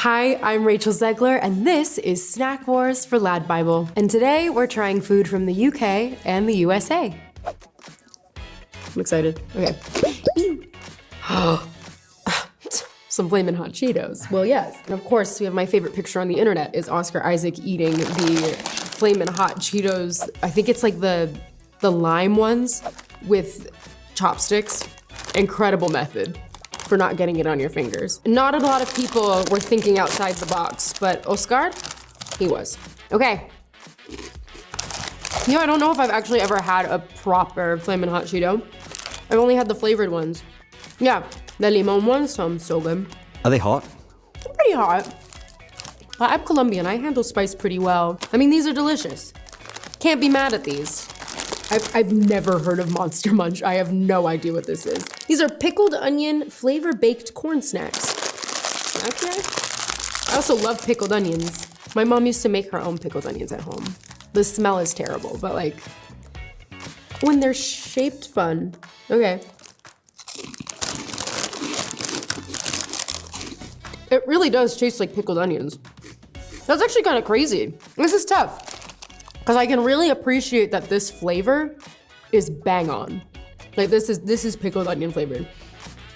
Hi, I'm Reychel Zeglер, and this is Snack Wars for Lad Bible. And today we're trying food from the UK and the USA. I'm excited. Okay. Some Flamin' Hot Cheetos. Well, yes. And of course, we have my favorite picture on the internet is Oscar Isaac eating the Flamin' Hot Cheetos. I think it's like the lime ones with chopsticks. Incredible method for not getting it on your fingers. Not a lot of people were thinking outside the box, but Oscar, he was. Okay. You know, I don't know if I've actually ever had a proper Flamin' Hot Cheeto. I've only had the flavored ones. Yeah, the limon ones sound so good. Are they hot? They're pretty hot. But I'm Colombian, I handle spice pretty well. I mean, these are delicious. Can't be mad at these. I've never heard of Monster Munch. I have no idea what this is. These are pickled onion flavor baked corn snacks. Okay. I also love pickled onions. My mom used to make her own pickled onions at home. The smell is terrible, but like, when they're shaped fun. Okay. It really does taste like pickled onions. That's actually kind of crazy. This is tough. Because I can really appreciate that this flavor is bang on. Like this is pickled onion flavored.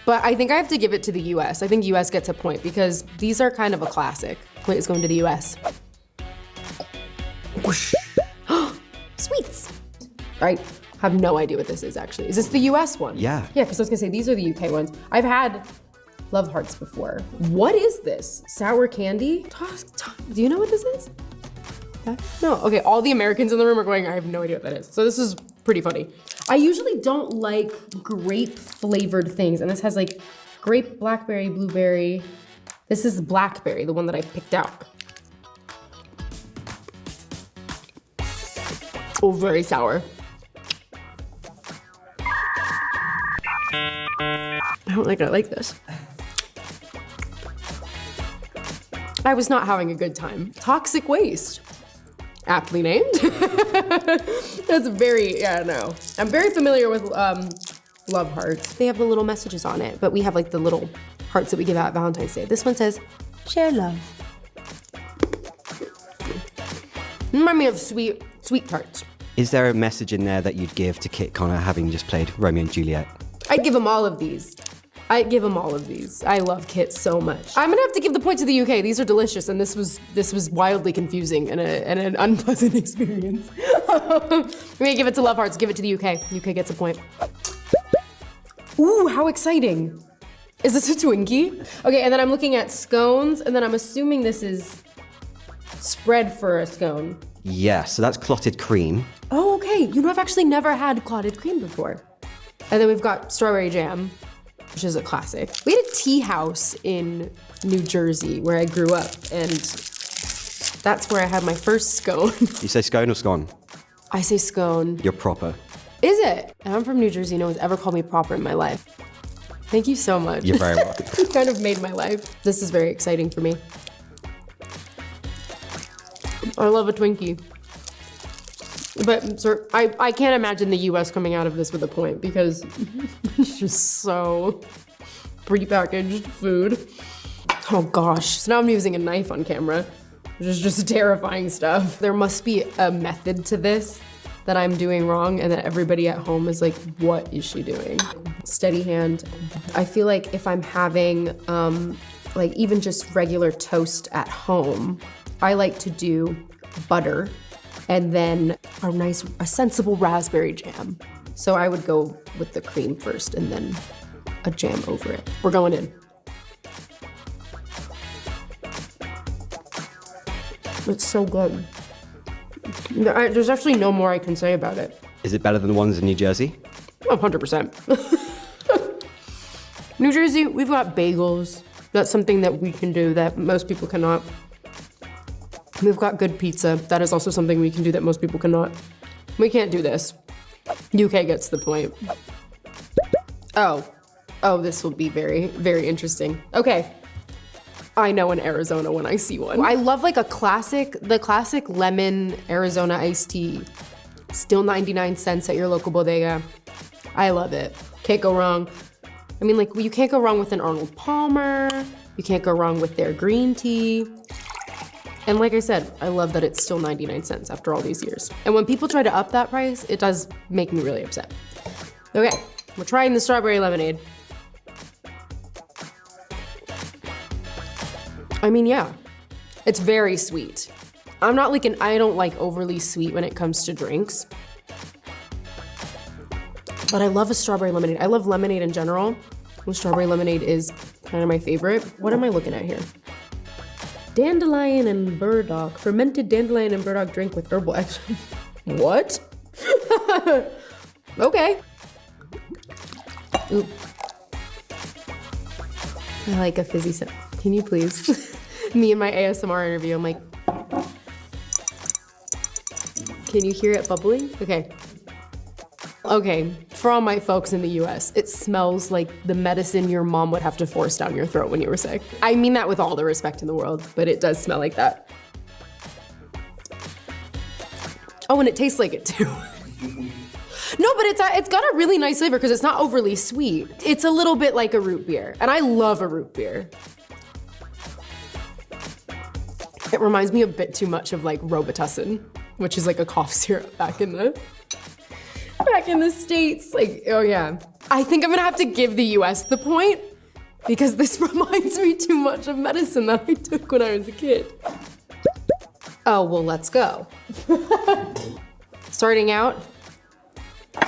But I think I have to give it to the US. I think US gets a point because these are kind of a classic. Point is going to the US. Whoosh. Sweets. I have no idea what this is actually. Is this the US one? Yeah. Yeah, because I was gonna say, these are the UK ones. I've had Love Hearts before. What is this? Sour candy? Do you know what this is? No, okay, all the Americans in the room are going, I have no idea what that is. So this is pretty funny. I usually don't like grape flavored things, and this has like grape, blackberry, blueberry. This is blackberry, the one that I picked out. Oh, very sour. I don't think I like this. I was not having a good time. Toxic waste. Aptly named. That's very, yeah, no. I'm very familiar with Love Hearts. They have the little messages on it, but we have like the little hearts that we give out at Valentine's Day. This one says, share love. Remind me of sweet tarts. Is there a message in there that you'd give to Kit Connor having just played Romeo and Juliet? I'd give him all of these. I love Kit so much. I'm gonna have to give the point to the UK. These are delicious, and this was wildly confusing and an unpleasant experience. I'm gonna give it to Love Hearts, give it to the UK. UK gets a point. Ooh, how exciting. Is this a Twinkie? Okay, and then I'm looking at scones, and then I'm assuming this is spread for a scone. Yeah, so that's clotted cream. Oh, okay. You know, I've actually never had clotted cream before. And then we've got strawberry jam, which is a classic. We had a tea house in New Jersey where I grew up, and that's where I had my first scone. You say scone or scone? I say scone. You're proper. Is it? And I'm from New Jersey. No one's ever called me proper in my life. Thank you so much. You're very welcome. You kind of made my life. This is very exciting for me. I love a Twinkie. But sir, I can't imagine the US coming out of this with a point because it's just so prepackaged food. Oh gosh, so now I'm using a knife on camera, which is just terrifying stuff. There must be a method to this that I'm doing wrong and that everybody at home is like, what is she doing? Steady hand. I feel like if I'm having like even just regular toast at home, I like to do butter and then a sensible raspberry jam. So I would go with the cream first and then a jam over it. We're going in. It's so good. There's actually no more I can say about it. Is it better than the ones in New Jersey? 100%. New Jersey, we've got bagels. That's something that we can do that most people cannot. We've got good pizza. That is also something we can do that most people cannot. We can't do this. UK gets the point. Oh, this will be very, very interesting. Okay. I know an Arizona when I see one. I love like the classic lemon Arizona iced tea. Still 99 cents at your local bodega. I love it. Can't go wrong. I mean, like, you can't go wrong with an Arnold Palmer. You can't go wrong with their green tea. And like I said, I love that it's still 99 cents after all these years. And when people try to up that price, it does make me really upset. Okay, we're trying the strawberry lemonade. I mean, yeah, it's very sweet. I'm not like I don't like overly sweet when it comes to drinks. But I love a strawberry lemonade. I love lemonade in general. And strawberry lemonade is kind of my favorite. What am I looking at here? Dandelion and burdock. Fermented dandelion and burdock drink with herbal extract. What? Okay. Ooh. I like a fizzy sip. Can you please? Me in my ASMR interview, I'm like, can you hear it bubbling? Okay. Okay, for all my folks in the US, it smells like the medicine your mom would have to force down your throat when you were sick. I mean that with all the respect in the world, but it does smell like that. Oh, and it tastes like it too. No, but it's got a really nice flavor because it's not overly sweet. It's a little bit like a root beer, and I love a root beer. It reminds me a bit too much of like Robitussin, which is like a cough syrup back in the States. Like, oh yeah. I think I'm gonna have to give the US the point because this reminds me too much of medicine that I took when I was a kid. Oh, well, let's go. Starting out,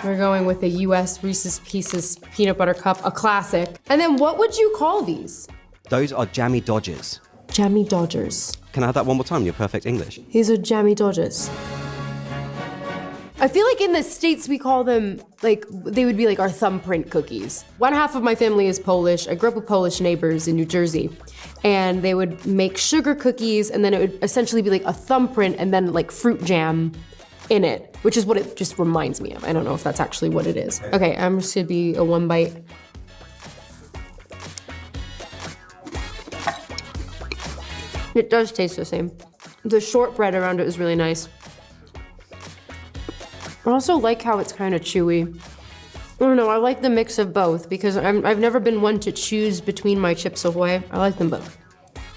we're going with a US Reese's Pieces peanut butter cup, a classic. And then what would you call these? Those are jammy Dodgers. Jammy Dodgers. Can I have that one more time in your perfect English? These are jammy Dodgers. I feel like in the States we call them, like, they would be like our thumbprint cookies. One half of my family is Polish. I grew up with Polish neighbors in New Jersey. And they would make sugar cookies and then it would essentially be like a thumbprint and then like fruit jam in it, which is what it just reminds me of. I don't know if that's actually what it is. Okay, I'm just gonna be a one bite. It does taste the same. The shortbread around it is really nice. I also like how it's kind of chewy. I don't know, I like the mix of both because I've never been one to choose between my Chips Ahoy. I like them both.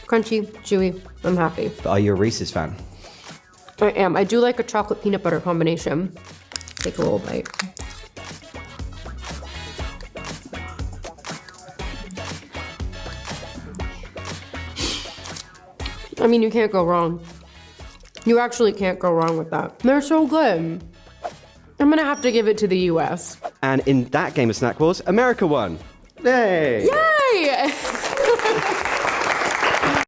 Crunchy, chewy, I'm happy. But are you a Reese's fan? I am. I do like a chocolate peanut butter combination. Take a little bite. I mean, you can't go wrong. You actually can't go wrong with that. They're so good. I'm gonna have to give it to the US. And in that game of Snack Wars, America won. Yay! Yay!